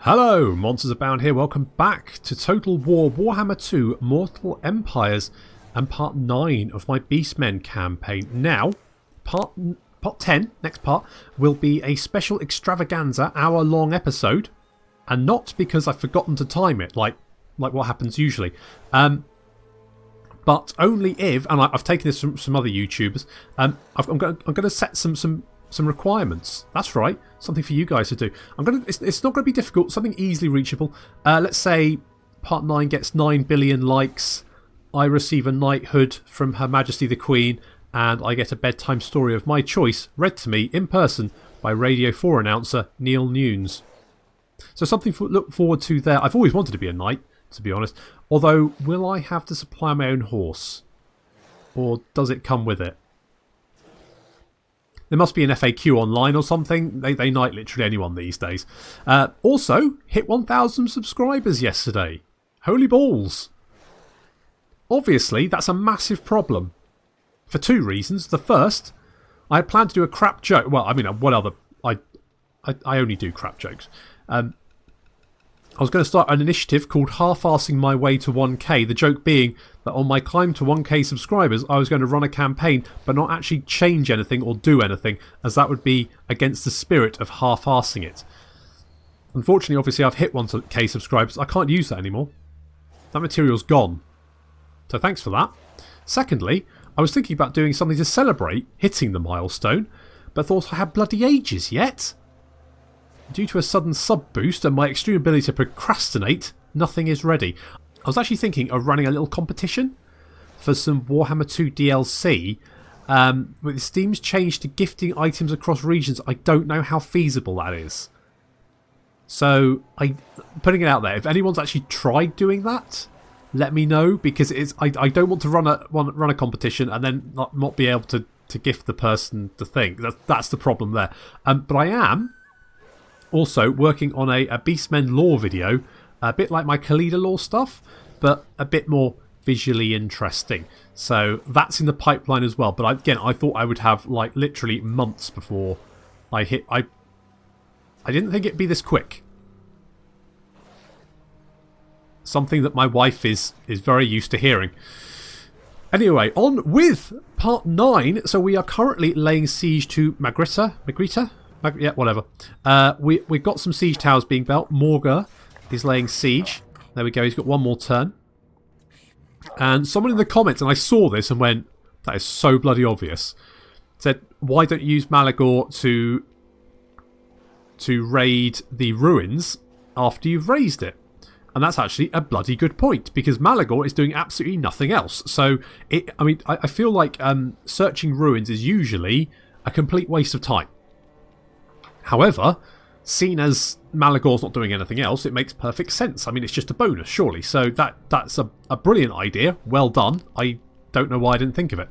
Hello, Monsters Abound here. Welcome back to Total War Warhammer 2 Mortal Empires and part 9 of my Beastmen campaign. Now, part 10, next part, will be a special extravaganza hour-long episode, and not because I've forgotten to time it, like what happens usually. But only if, and I've taken this from some other YouTubers, I'm going to set some requirements. That's right, something for you guys to do. It's not going to be difficult, something easily reachable. Let's say part 9 gets 9 billion likes, I receive a knighthood from Her Majesty the Queen, and I get a bedtime story of my choice read to me in person by Radio 4 announcer Neil Nunes. So something to look forward to there. I've always wanted to be a knight, to be honest. Although, will I have to supply my own horse? Or does it come with it? There must be an FAQ online or something. They knight literally anyone these days. Also, hit 1,000 subscribers yesterday. Holy balls. Obviously, that's a massive problem. For two reasons. The first, I had planned to do a crap joke. Well, I mean, what other... I only do crap jokes. I was going to start an initiative called Half-Arsing My Way to 1k, the joke being that on my climb to 1k subscribers I was going to run a campaign but not actually change anything or do anything, as that would be against the spirit of half-arsing it. Unfortunately, obviously I've hit 1k subscribers, I can't use that anymore. That material's gone. So thanks for that. Secondly, I was thinking about doing something to celebrate hitting the milestone, but thought I had bloody ages yet. Due to a sudden sub boost and my extreme ability to procrastinate, nothing is ready. I was actually thinking of running a little competition for some Warhammer 2 DLC. With Steam's change to gifting items across regions, I don't know how feasible that is. So, putting it out there, if anyone's actually tried doing that, let me know, because I don't want to run a competition and then not be able to gift the person the thing. That's the problem there. But I am also working on a Beastmen lore video, a bit like my Khalida lore stuff, but a bit more visually interesting. So that's in the pipeline as well. But again, I thought I would have like literally months before I hit. I didn't think it'd be this quick. Something that my wife is very used to hearing. Anyway, on with part 9. So we are currently laying siege to Magritta? Yeah, whatever. We've got some siege towers being built. Morghur is laying siege. There we go, he's got one more turn. And someone in the comments, and I saw this and went, that is so bloody obvious, said, why don't you use Malagor to raid the ruins after you've raised it? And that's actually a bloody good point, because Malagor is doing absolutely nothing else. So, I feel like searching ruins is usually a complete waste of time. However, seen as Malagor's not doing anything else, it makes perfect sense. I mean, it's just a bonus, surely. So that's a brilliant idea. Well done. I don't know why I didn't think of it.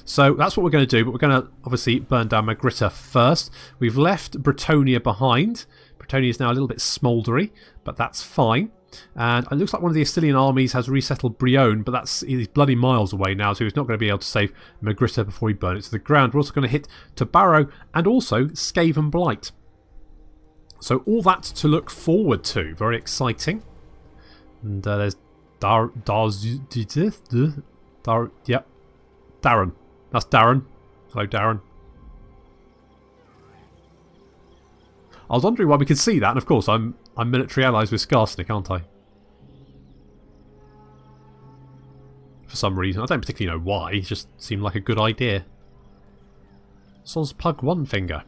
So that's what we're going to do, but we're going to obviously burn down Magritta first. We've left Bretonnia behind. Bretonnia is now a little bit smouldery, but that's fine. And it looks like one of the Estilian armies has resettled Brion, but he's bloody miles away now, so he's not going to be able to save Magritta before he burns it to the ground. We're also going to hit Barrow and also Skaven Blight. So all that to look forward to. Very exciting. And there's Darren. That's Darren. Hello, Darren. I was wondering why we could see that, and of course I'm military allies with Skarsnik, aren't I? For some reason. I don't particularly know why, it just seemed like a good idea. Soz Pug One Finger.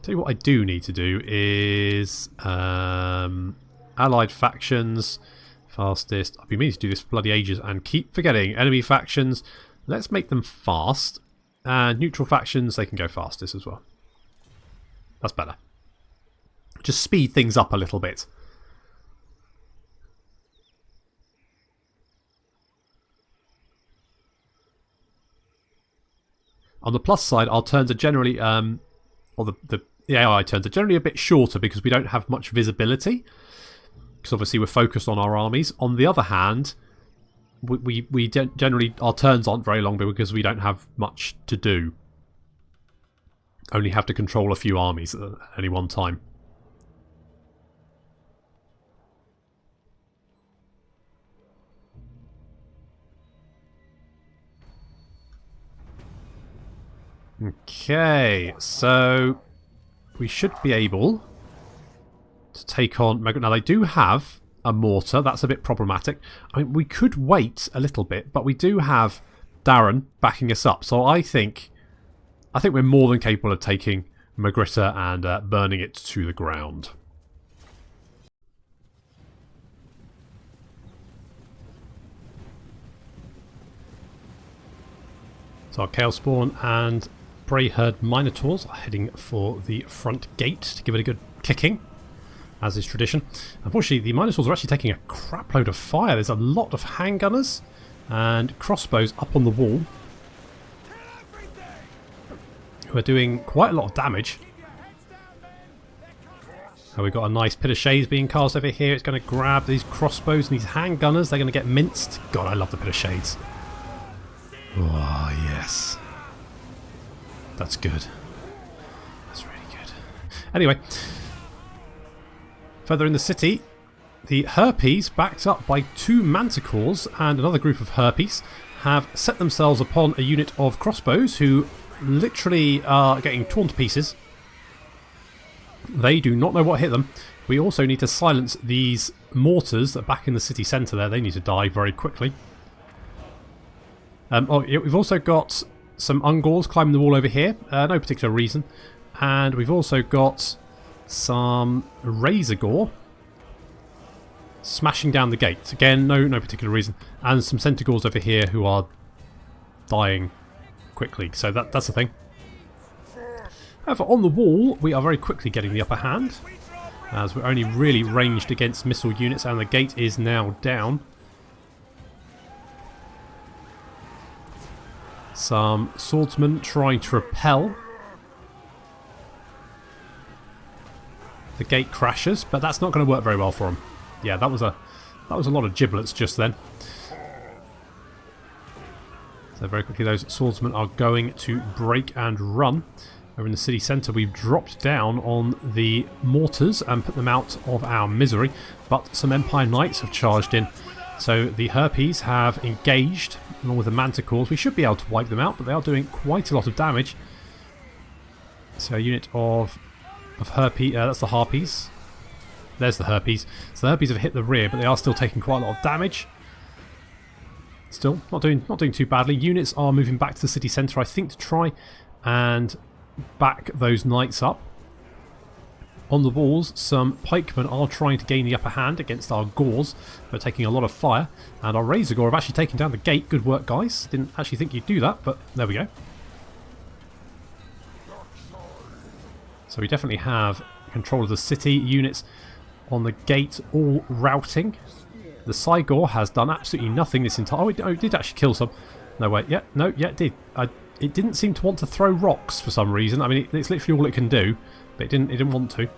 Tell you what I do need to do is allied factions. Fastest. I've been meaning to do this for bloody ages and keep forgetting. Enemy factions. Let's make them fast. And neutral factions, they can go fastest as well. That's better. Just speed things up a little bit. On the plus side, our turns are generally... the AI turns are generally a bit shorter because we don't have much visibility. Because obviously we're focused on our armies. On the other hand, we generally, our turns aren't very long because we don't have much to do. Only have to control a few armies at any one time. Okay, so we should be able to take on Morghur. Now they do have a mortar, that's a bit problematic. I mean, we could wait a little bit, but we do have Dryrain backing us up, so I think we're more than capable of taking Morghur and burning it to the ground. So our Chaos Spawn and Bray Herd Minotaurs are heading for the front gate to give it a good kicking, as is tradition. Unfortunately, the Minotaurs are actually taking a crap load of fire. There's a lot of handgunners and crossbows up on the wall, who are doing quite a lot of damage. So we've got a nice pit of shades being cast over here. It's going to grab these crossbows and these handgunners. They're going to get minced. God, I love the pit of shades. Oh, yes. That's good. That's really good. Anyway, further in the city, the Harpies, backed up by 2 Manticores and another group of Harpies, have set themselves upon a unit of crossbows who literally are getting torn to pieces. They do not know what hit them. We also need to silence these mortars that are back in the city centre there. They need to die very quickly. We've also got some Ungors climbing the wall over here. No particular reason. And we've also got some Razor Gore smashing down the gate. Again, no particular reason. And some Centaurs over here who are dying quickly. So that's the thing. However, on the wall, we are very quickly getting the upper hand, as we're only really ranged against missile units, and the gate is now down. Some swordsmen trying to repel. The gate crashes, but that's not going to work very well for them. Yeah, that was a lot of giblets just then. So very quickly those swordsmen are going to break and run. Over in the city centre we've dropped down on the mortars and put them out of our misery, but some Empire Knights have charged in. So the Harpies have engaged along with the Manticores. We should be able to wipe them out, but they are doing quite a lot of damage. So a unit of Harpy, that's the Harpies. There's the Harpies. So the Harpies have hit the rear, but they are still taking quite a lot of damage. Still not doing too badly. Units are moving back to the city centre, I think, to try and back those knights up. On the walls, some pikemen are trying to gain the upper hand against our Gores, but taking a lot of fire. And our Razor Gore have actually taken down the gate. Good work, guys. Didn't actually think you'd do that, but there we go. So we definitely have control of the city. Units on the gate all routing. The Cygor has done absolutely nothing this entire... Oh, it did actually kill some. No, wait. Yeah, no, yeah, it did. It didn't seem to want to throw rocks for some reason. I mean, it's literally all it can do, but it didn't want to.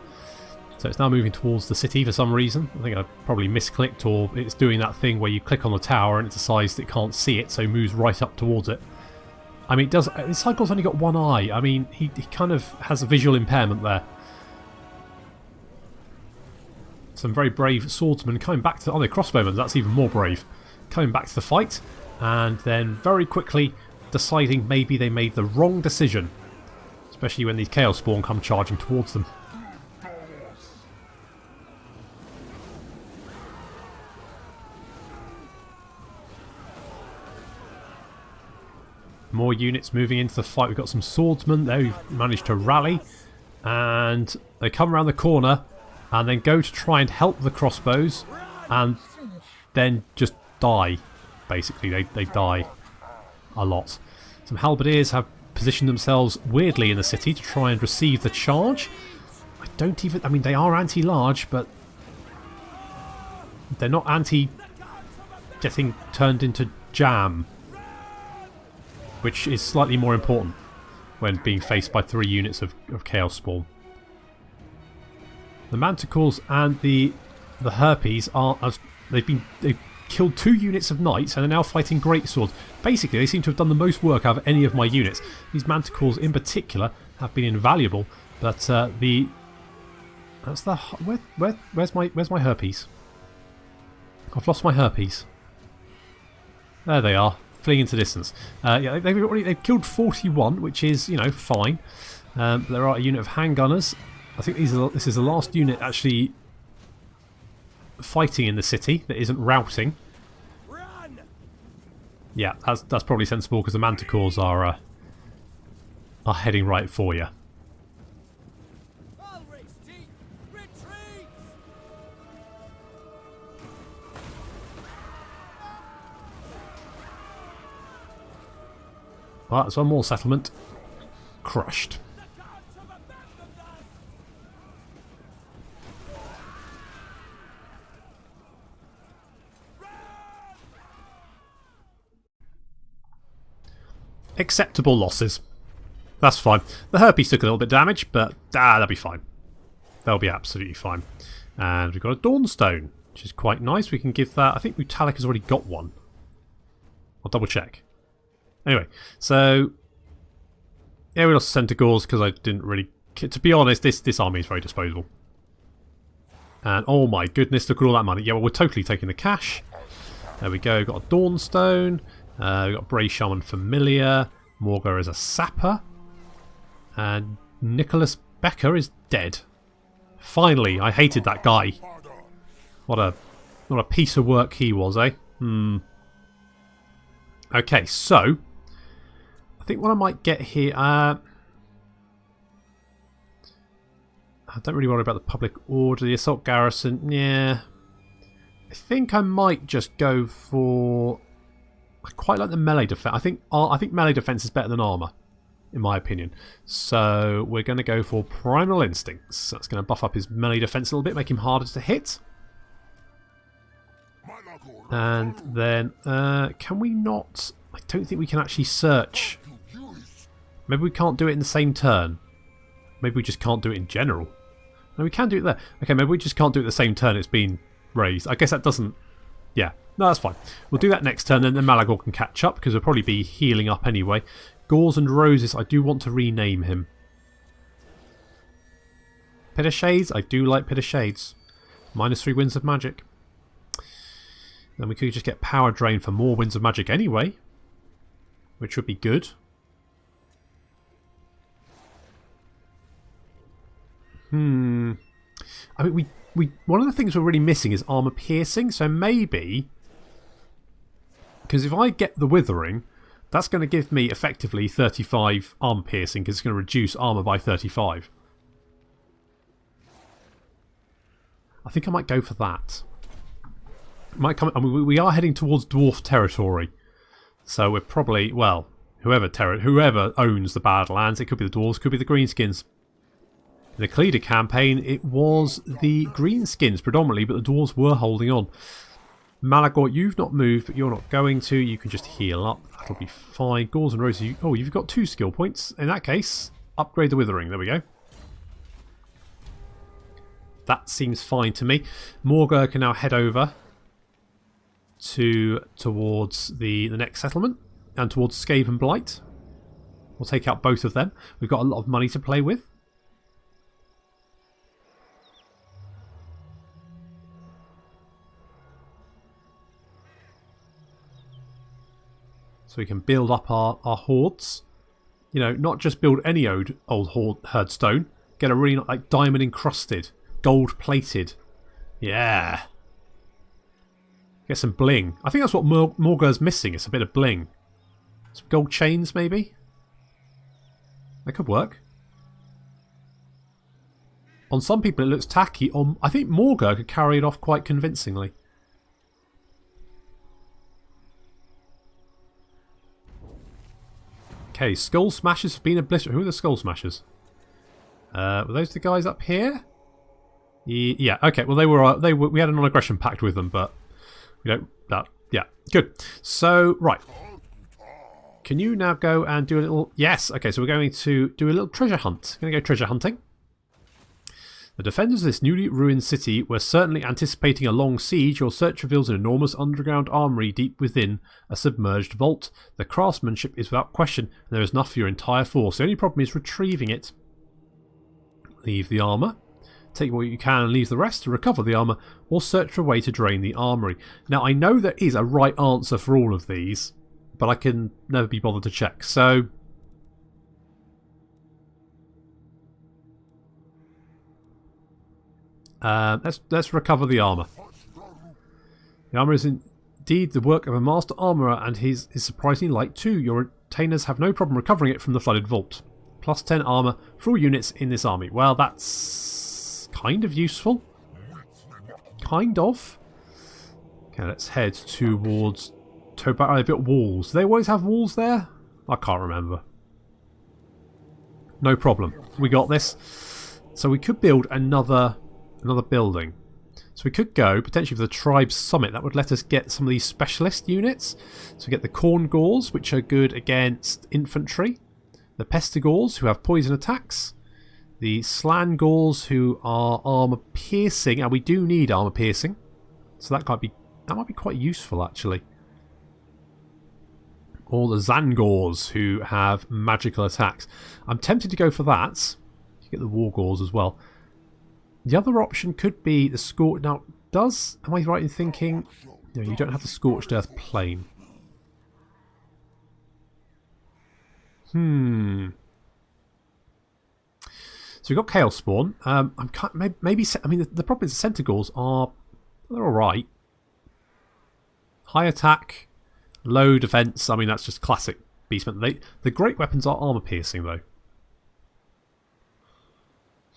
So it's now moving towards the city for some reason. I think I probably misclicked, or it's doing that thing where you click on the tower and it decides that it can't see it, so it moves right up towards it. I mean, it does. The Cygor's only got one eye. I mean, he kind of has a visual impairment there. Some very brave swordsmen coming back to... Oh, they're crossbowmen. That's even more brave. Coming back to the fight, and then very quickly deciding maybe they made the wrong decision, especially when these Chaos Spawn come charging towards them. More units moving into the fight. We've got some swordsmen there who've managed to rally, and they come around the corner and then go to try and help the crossbows, and then just die. Basically, they die a lot. Some halberdiers have positioned themselves weirdly in the city to try and receive the charge. I mean, they are anti-large, but they're not anti-getting turned into jam, which is slightly more important when being faced by 3 units of Chaos Spawn. The Manticores and the Harpies are... They've killed 2 units of knights and are now fighting greatswords. Basically, they seem to have done the most work out of any of my units. These manticores in particular have been invaluable, but where's my herpes? I've lost my herpes. There they are, fleeing into distance. Yeah, they've killed 41, which is, you know, fine. There are a unit of handgunners. I think this is the last unit actually fighting in the city that isn't routing. Run! Yeah, that's probably sensible because the manticores are heading right for you. Right, there's one more settlement. Crushed. Acceptable losses. That's fine. The herpes took a little bit of damage, but that'll be fine. They'll be absolutely fine. And we've got a Dawnstone, which is quite nice. We can give that... I think Metallic has already got one. I'll double check. Anyway, so... yeah, we lost Centaurs because I didn't really... to be honest, this army is very disposable. And oh my goodness, look at all that money. Yeah, well, we're totally taking the cash. There we go. Got a Dawnstone. We've got Bray Shaman Familiar. Morghur is a sapper. And Nicholas Becker is dead. Finally, I hated that guy. What a piece of work he was, eh? Okay, so I think what I might get here... I don't really worry about the public order. The assault garrison, yeah. I think I might just go for... I quite like the melee defense. I think melee defense is better than armour, in my opinion. So we're going to go for Primal Instincts. That's going to buff up his melee defense a little bit, make him harder to hit. And then, can we not... I don't think we can actually search. Maybe we can't do it in the same turn. Maybe we just can't do it in general. No, we can do it there. Okay, maybe we just can't do it the same turn it's been raised. I guess that doesn't... yeah. No, that's fine. We'll do that next turn, and then Malagor can catch up, because we'll probably be healing up anyway. Gauze and Roses, I do want to rename him. Pit of Shades, I do like Pit of Shades. -3 Winds of Magic. Then we could just get Power Drain for more Winds of Magic anyway, which would be good. I mean, we one of the things we're really missing is armor piercing, so maybe... because if I get the Withering, that's going to give me effectively 35 armor piercing, because it's going to reduce armor by 35. I think I might go for that. Might come. I mean, we are heading towards dwarf territory, so we're probably, well, whoever owns the Badlands. It could be the dwarves, could be the greenskins. In the Cleader campaign, it was the greenskins predominantly, but the dwarves were holding on. Malagor, you've not moved, but you're not going to. You can just heal up. That'll be fine. Gauze and Roses. Oh, you've got 2 skill points. In that case, upgrade the Withering. There we go. That seems fine to me. Morghur can now head over towards the next settlement and towards Skaven Blight. We'll take out both of them. We've got a lot of money to play with. So we can build up our hordes. You know, not just build any old herd stone. Get a really like diamond encrusted, gold plated. Yeah. Get some bling. I think that's what Morghur's missing. It's a bit of bling. Some gold chains, maybe? That could work. On some people it looks tacky. I think Morghur could carry it off quite convincingly. Okay, Skull Smashers have been obliterated. Who are the Skull Smashers? Were those the guys up here? Yeah, okay. Well, we had a non-aggression pact with them, but we don't... yeah, good. So, right. Can you now go and do a little... yes, okay, so we're going to do a little treasure hunt. Going to go treasure hunting. The defenders of this newly ruined city were certainly anticipating a long siege. Your search reveals an enormous underground armory deep within a submerged vault. The craftsmanship is without question, and there is enough for your entire force. The only problem is retrieving it. Leave the armour. Take what you can and leave the rest to recover the armour, or search for a way to drain the armoury. Now, I know there is a right answer for all of these, but I can never be bothered to check. So let's recover the armour. The armour is indeed the work of a master armourer, and his is surprisingly light too. Your retainers have no problem recovering it from the flooded vault. Plus 10 armour for all units in this army. Well, that's kind of useful. Kind of. Okay, let's head towards Toba. I built walls. Do they always have walls there? I can't remember. No problem. We got this. So we could build another building. So we could go potentially for the Tribe Summit. That would let us get some of these specialist units. So we get the Corn Gauls, which are good against infantry. The Pestigauls, who have poison attacks. The Slan Gauls, who are armour piercing, and we do need armour piercing. So that might be quite useful actually. Or the Zangors, who have magical attacks. I'm tempted to go for that. You get the War Gauls as well. The other option could be the Scorched. Now, am I right in thinking? No, you don't have the Scorched Earth Plain. So we've got Chaos Spawn. Maybe. I mean, the problem is the Centaurs they're all right. High attack, low defense. I mean, that's just classic Beastmen. The great weapons are armor piercing though.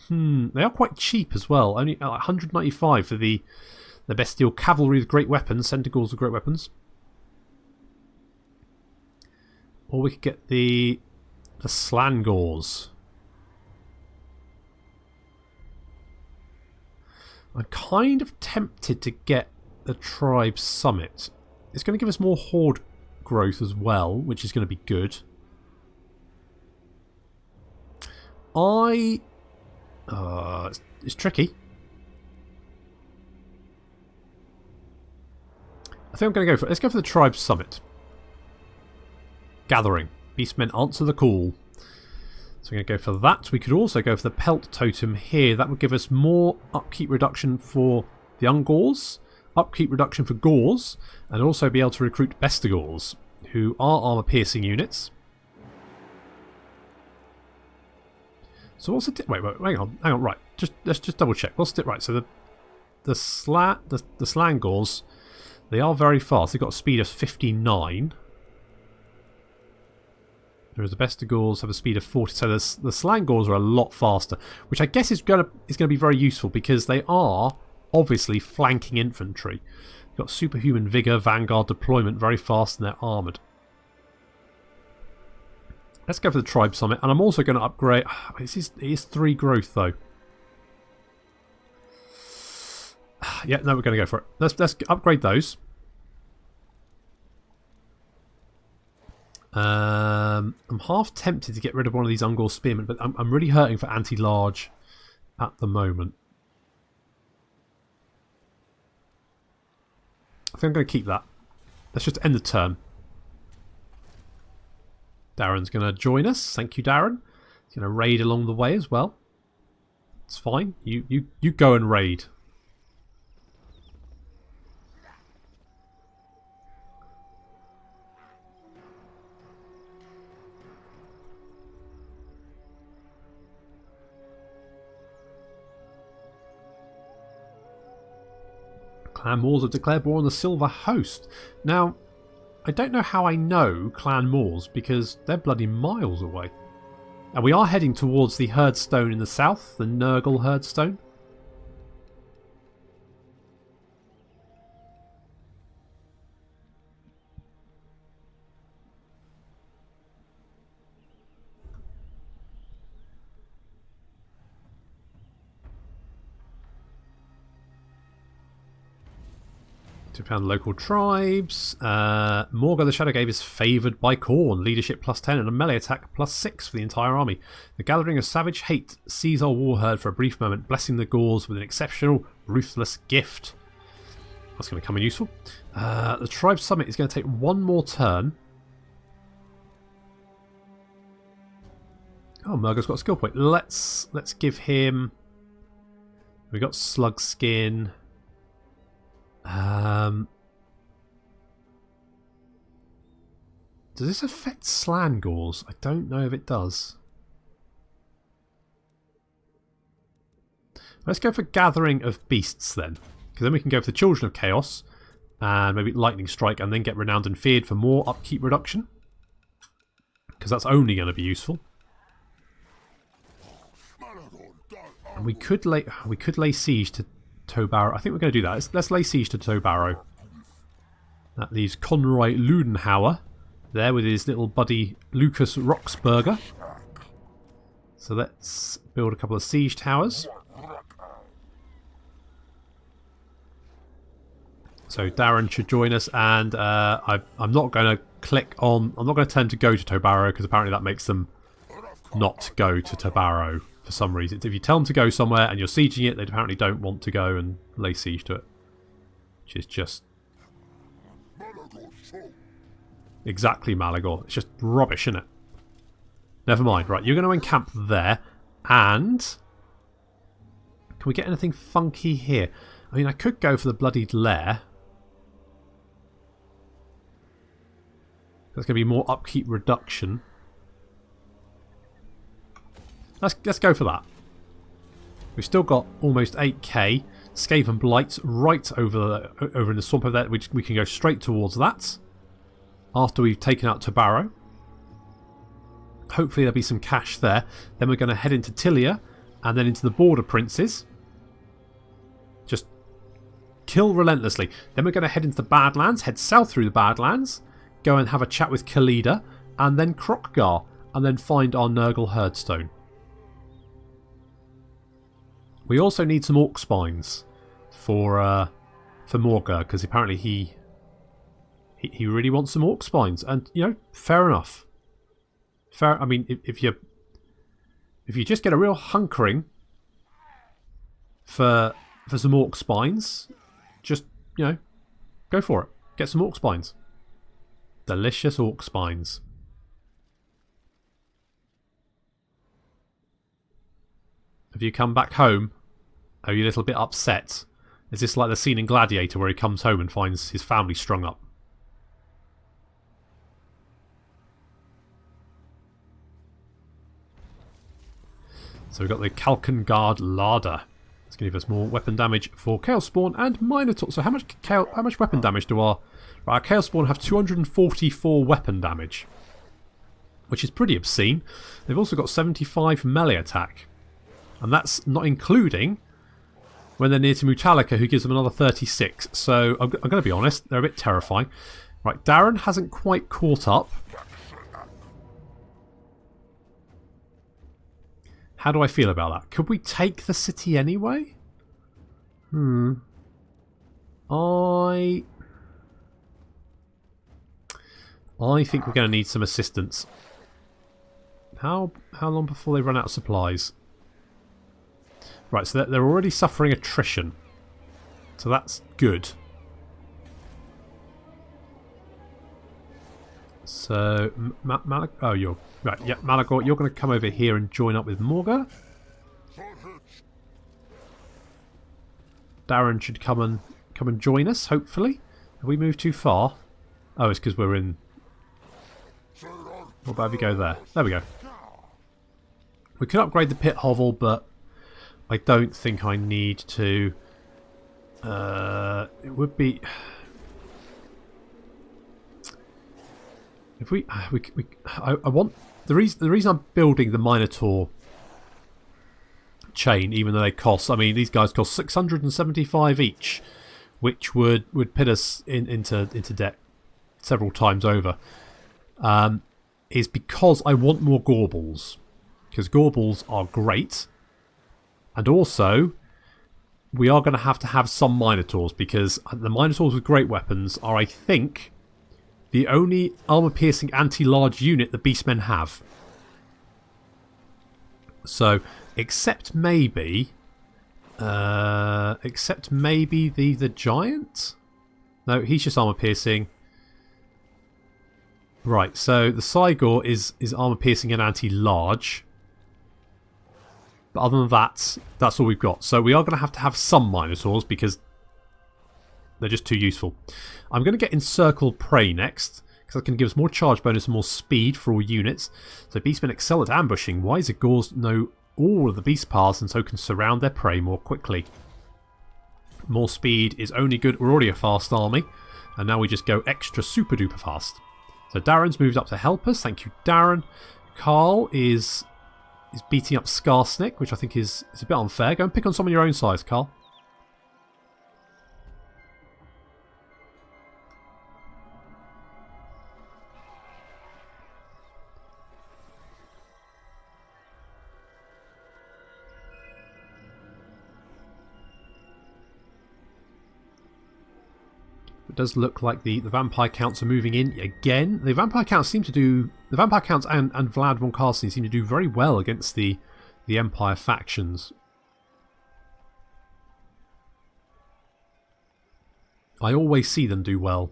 They are quite cheap as well. Only 195 for the bestial cavalry with great weapons. Centaurs with great weapons. Or we could get the Slangors. I'm kind of tempted to get the Tribe Summit. It's going to give us more horde growth as well, which is going to be good. It's tricky. I think I'm going to go for it. Let's go for the Tribe Summit. Gathering. Beastmen answer the call. So we're going to go for that. We could also go for the Pelt Totem here. That would give us more upkeep reduction for the Ungors, upkeep reduction for Gors, and also be able to recruit Bestigors, who are armour piercing units. So what's the wait, hang on, right. Let's just double check. What's it right? So the Slangors, they are very fast. They've got a speed of 59. Whereas the Bestigors have a speed of 40, so the Slangors are a lot faster, which I guess is going to be very useful because they are obviously flanking infantry. They've got superhuman vigour, vanguard deployment, very fast, and they're armoured. Let's go for the Tribe Summit, and I'm also going to upgrade. It is 3 growth though. Yeah, no, we're going to go for it. Let's upgrade those. I'm half tempted to get rid of one of these Ungor Spearmen, but I'm really hurting for anti-large at the moment. I think I'm going to keep that. Let's just end the turn. Darren's going to join us. Thank you, Darren. He's going to raid along the way as well. It's fine. You go and raid. Clan Moors have declared war on the Silver Host. Now, I don't know how I know Clan Moors because they're bloody miles away. And we are heading towards the Herdstone in the south, the Nurgle Herdstone. to found local tribes. Morghur the Shadowgave is favoured by Khorne. Leadership +10 and a melee attack +6 for the entire army. The gathering of savage hate sees our war herd for a brief moment, blessing the Gauls with an exceptional, ruthless gift. That's going to come in useful. The tribe summit is going to take one more turn. Oh, Morghur's got a skill point. Let's give him... We got Slug Skin. Does this affect Slangors? I don't know if it does. Let's go for Gathering of Beasts then. Because then we can go for the Children of Chaos. And maybe Lightning Strike and then get Renowned and Feared for more upkeep reduction. Because that's only going to be useful. And we could lay siege to Towbarrow. I think we're going to do that. Let's lay siege to Towbarrow. That leaves Conroy Ludenhauer there with his little buddy Lucas Roxburger. So let's build a couple of siege towers. So Darren should join us, and I'm not going to click on. I'm not going to tell them to go to Towbarrow because apparently that makes them not go to Towbarrow. For some reason. If you tell them to go somewhere and you're sieging it, they apparently don't want to go and lay siege to it. Which is just... exactly Malagor. It's just rubbish, isn't it? Never mind. Right, you're going to encamp there. And... can we get anything funky here? I mean, I could go for the Bloodied Lair. That's going to be more upkeep reduction. Let's go for that. We've still got almost 8k. Skaven Blight right over in the swamp over there. We can go straight towards that. After we've taken out Towbarrow. Hopefully there'll be some cash there. Then we're going to head into Tilea. And then into the Border Princes. Just kill relentlessly. Then we're going to head into the Badlands. Head south through the Badlands. Go and have a chat with Khalida. And then Krokhgar. And then find our Nurgle Herdstone. We also need some Orc Spines for Morghur, because apparently he really wants some Orc Spines, and you know, fair enough. Fair. I mean, if you just get a real hunkering for some Orc Spines, just go for it. Get some Orc Spines. Delicious Orc Spines. Have you come back home? Are you a little bit upset? Is this like the scene in Gladiator where he comes home and finds his family strung up? So we've got the Kalkengard Larder. It's going to give us more weapon damage for Chaos Spawn and Minotaur. So how much weapon damage do our Chaos Spawn have? 244 weapon damage, which is pretty obscene. They've also got 75 melee attack. And that's not including when they're near to Mutalica, who gives them another 36. So I'm going to be honest, they're a bit terrifying. Right, Darren hasn't quite caught up. How do I feel about that? Could we take the city anyway? I think we're going to need some assistance. How long before they run out of supplies? Right, so they're already suffering attrition. So that's good. So, oh, you're... right, yeah, Malagor, you're going to come over here and join up with Morghur. Darren should come and join us, hopefully. Have we moved too far? Oh, it's because we're in... what about if we go there? There we go. We can upgrade the pit hovel, but I don't think I need to. It would be if I want the reason I'm building the Minotaur chain, even though they cost. I mean, these guys cost 675 each, which would put us into debt several times over. Is because I want more Gorbals, because Gorbals are great. And also, we are going to have some Minotaurs, because the Minotaurs with great weapons are, I think, the only armor-piercing anti-large unit the Beastmen have. So, except maybe the Giant? No, he's just armor-piercing. Right, so the Cygor is armor-piercing and anti-large. But other than that, that's all we've got. So we are going to have some Minotaurs, because they're just too useful. I'm going to get Encircled Prey next, because that can give us more charge bonus and more speed for all units. So Beastmen excel at ambushing. Wiser Gors know all of the beast paths and so can surround their prey more quickly. More speed is only good. We're already a fast army, and now we just go extra super duper fast. So Darren's moved up to help us. Thank you, Darren. Karl is beating up Skarsnik, which I think is a bit unfair. Go and pick on someone your own size, Karl. It does look like the vampire counts are moving in again. The vampire counts seem to do... The vampire counts and Vlad von Carstein seem to do very well against the Empire factions. I always see them do well.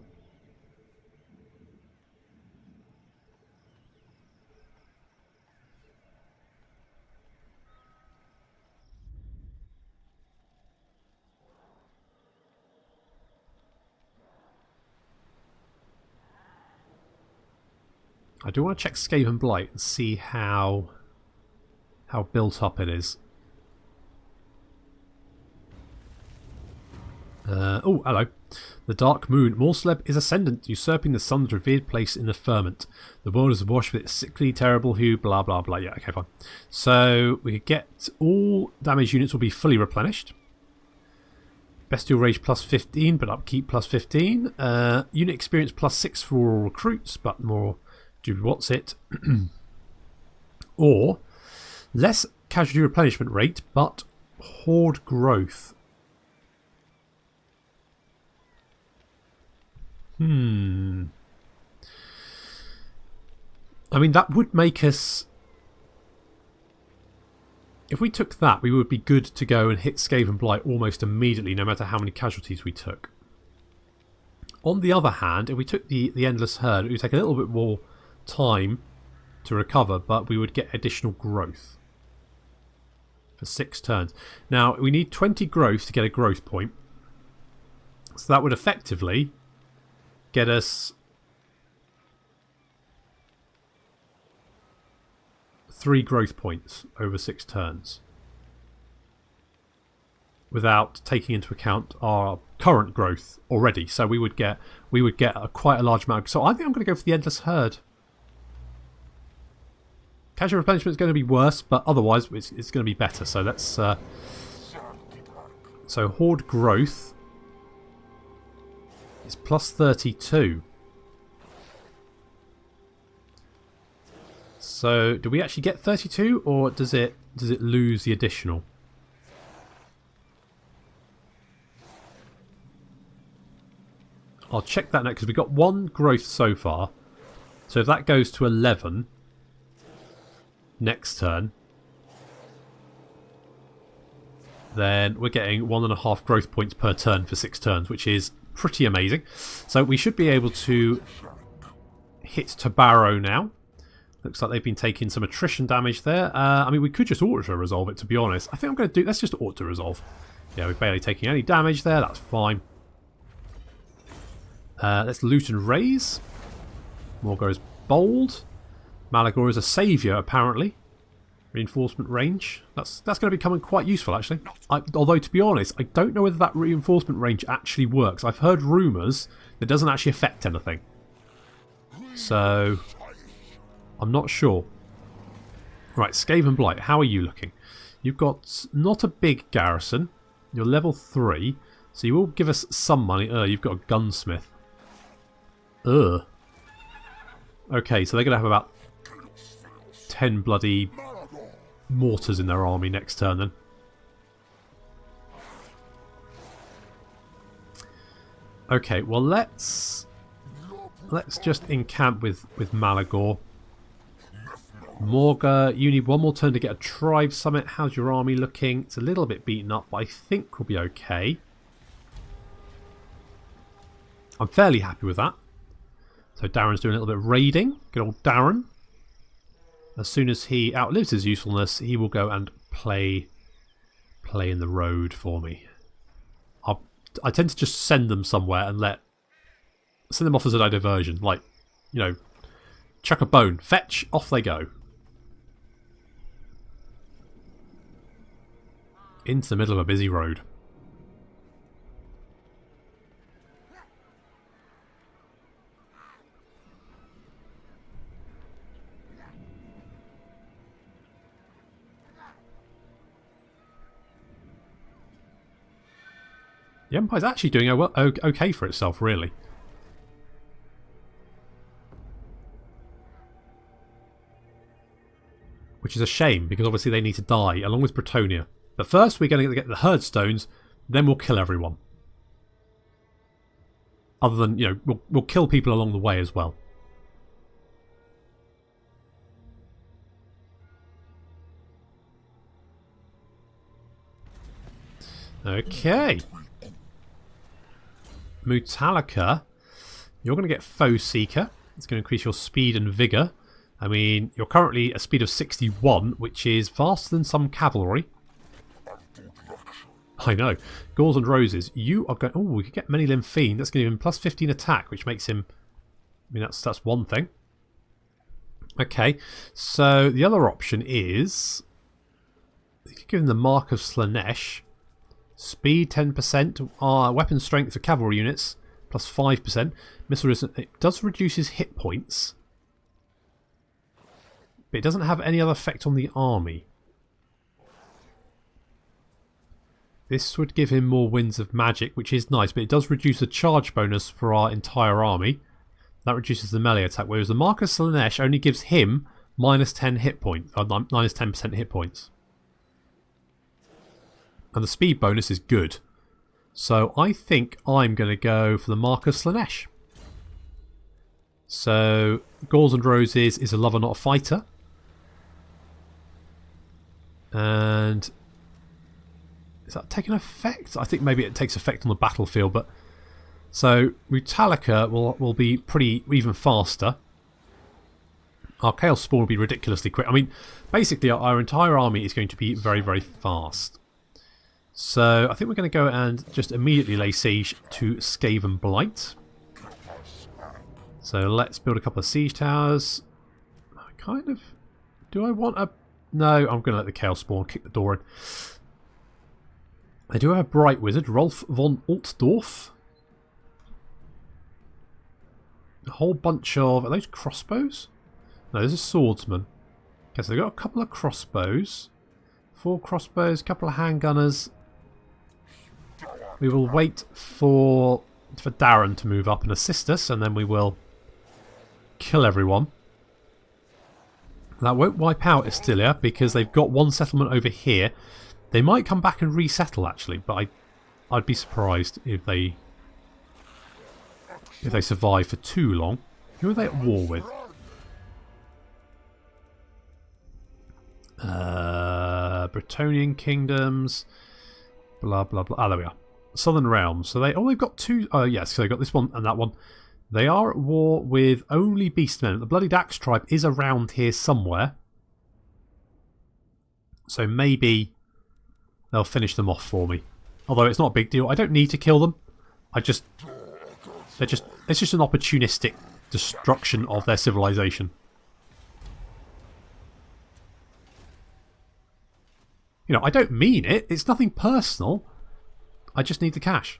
I do want to check Skaven Blight and see how built up it is. Oh, hello. The Dark Moon. Morceleb is ascendant, usurping the sun's revered place in the firmament. The world is awash with its sickly, terrible hue, blah, blah, blah. Yeah, okay, fine. So, we get all damage units will be fully replenished. Bestial Rage plus 15, but upkeep plus 15. Unit experience plus 6 for all recruits, but more... What's it? Or less casualty replenishment rate, but horde growth. I mean, that would make us... If we took that, we would be good to go and hit Skaven Blight almost immediately, no matter how many casualties we took. On the other hand, if we took the Endless Herd, it would take a little bit more time to recover, but we would get additional growth for 6 turns. Now, we need 20 growth to get a growth point. So that would effectively get us 3 growth points over 6 turns. Without taking into account our current growth already. So we would get quite a large amount. So I think I'm going to go for the Endless Herd. Casual replenishment is going to be worse, but otherwise it's going to be better. So let's... So horde growth is plus 32. So do we actually get 32, or does it lose the additional? I'll check that now, because we've got 1 growth so far. So if that goes to 11 next turn, then we're getting 1.5 growth points per turn for 6 turns, which is pretty amazing. So we should be able to hit Tabarro now. Looks like they've been taking some attrition damage there. I mean, we could just auto-resolve it, to be honest. I think I'm going to do... Let's just auto-resolve. Yeah, we're barely taking any damage there. That's fine. Let's loot and raise. Morghur is bold. Malagor is a saviour, apparently. Reinforcement range. That's going to be becoming quite useful, actually. Although, to be honest, I don't know whether that reinforcement range actually works. I've heard rumours that it doesn't actually affect anything. So, I'm not sure. Right, Skaven Blight, how are you looking? You've got not a big garrison. You're level 3, so you will give us some money. You've got a gunsmith. Okay, so they're going to have about 10 bloody mortars in their army next turn then. Okay, well let's just encamp with Malagor. Morghur, you need one more turn to get a tribe summit. How's your army looking? It's a little bit beaten up, but I think we'll be okay. I'm fairly happy with that. So Darren's doing a little bit of raiding. Good old Darren. As soon as he outlives his usefulness, he will go and play in the road for me. I tend to just send them somewhere and send them off as a diversion. Like, you know, chuck a bone, fetch, off they go. Into the middle of a busy road. The Empire's actually doing okay for itself, really. Which is a shame, because obviously they need to die, along with Bretonia. But first we're going to get the herd stones, then we'll kill everyone. Other than, you know, we'll kill people along the way as well. Okay. Mutalika, you're going to get Foe Seeker. It's going to increase your speed and vigour. I mean, you're currently a speed of 61, which is faster than some cavalry. I know. Gauls and Roses, you are going... Oh, we could get Many Limb Fiend. That's going to give him plus 15 attack, which makes him... I mean, that's one thing. Okay, so the other option is... You could give him the Mark of Slaanesh. Speed 10%, weapon strength for cavalry units, plus 5%. Missile resistance, it does reduce his hit points. But it doesn't have any other effect on the army. This would give him more winds of magic, which is nice, but it does reduce the charge bonus for our entire army. That reduces the melee attack, whereas the Mark of Slaanesh only gives him minus 10 hit points, minus 10% hit points. And the speed bonus is good. So I think I'm going to go for the Mark of Slaanesh. So Gauls and Roses is a lover, not a fighter. And is that taking effect? I think maybe it takes effect on the battlefield, but so Mutalika will be pretty even faster. Our Chaos Spawn will be ridiculously quick. I mean, basically our entire army is going to be very, very fast. So I think we're going to go and just immediately lay siege to Skaven Blight. So let's build a couple of siege towers. Do I want a... No, I'm going to let the Chaos Spawn kick the door in. I do have a Bright Wizard, Rolf von Altdorf. A whole bunch of... Are those crossbows? No, there's a swordsman. Okay, so they've got a couple of crossbows. 4 crossbows, a couple of handgunners. We will wait for Darren to move up and assist us, and then we will kill everyone. That won't wipe out Estilian because they've got one settlement over here. They might come back and resettle actually, but I'd be surprised if they survive for too long. Who are they at war with? Bretonian kingdoms. Blah blah blah. Ah, there we are. Southern Realms. So they've got 2... Oh yes, so they've got this one and that one. They are at war with only Beastmen. The Bloody Axe tribe is around here somewhere. So maybe they'll finish them off for me. Although it's not a big deal. I don't need to kill them. It's just an opportunistic destruction of their civilization. You know, I don't mean it. It's nothing personal. I just need the cash.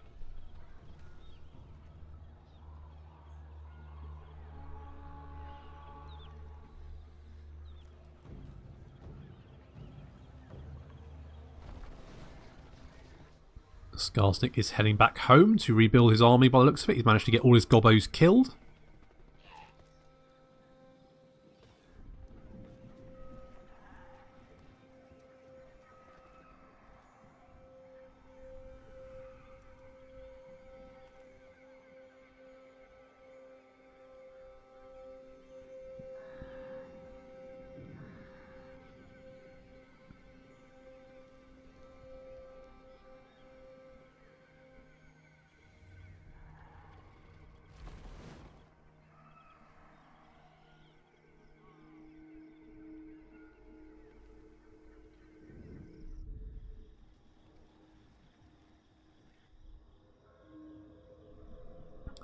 Skarsnik is heading back home to rebuild his army by the looks of it. He's managed to get all his gobbos killed.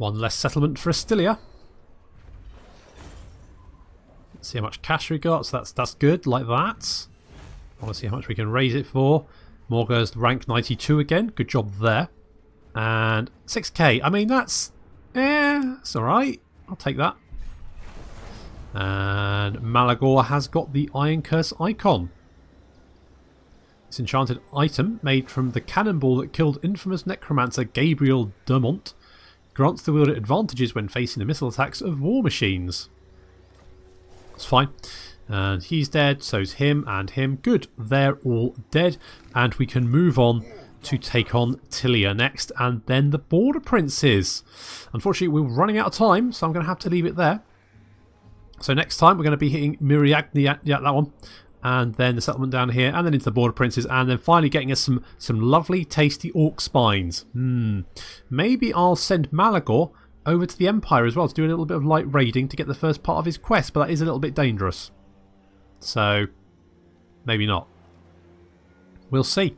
One less settlement for Estilian. Let's see how much cash we got. So that's good, like that. I want to see how much we can raise it for. Morghur's rank 92 again. Good job there. And 6k. I mean, that's... it's alright. I'll take that. And Morghur has got the Iron Curse icon. This enchanted item, made from the cannonball that killed infamous necromancer Gabriel Dumont, grants the wielder advantages when facing the missile attacks of war machines. That's fine. And he's dead, so's him and him. Good, they're all dead. And we can move on to take on Tilea next, and then the Border Princes. Unfortunately, we're running out of time, so I'm going to have to leave it there. So next time, we're going to be hitting Miriagni, yeah, that one. And then the settlement down here, and then into the Border Princes, and then finally getting us some lovely, tasty orc spines. Maybe I'll send Morghur over to the Empire as well to do a little bit of light raiding to get the first part of his quest, but that is a little bit dangerous. So, maybe not. We'll see.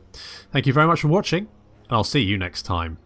Thank you very much for watching, and I'll see you next time.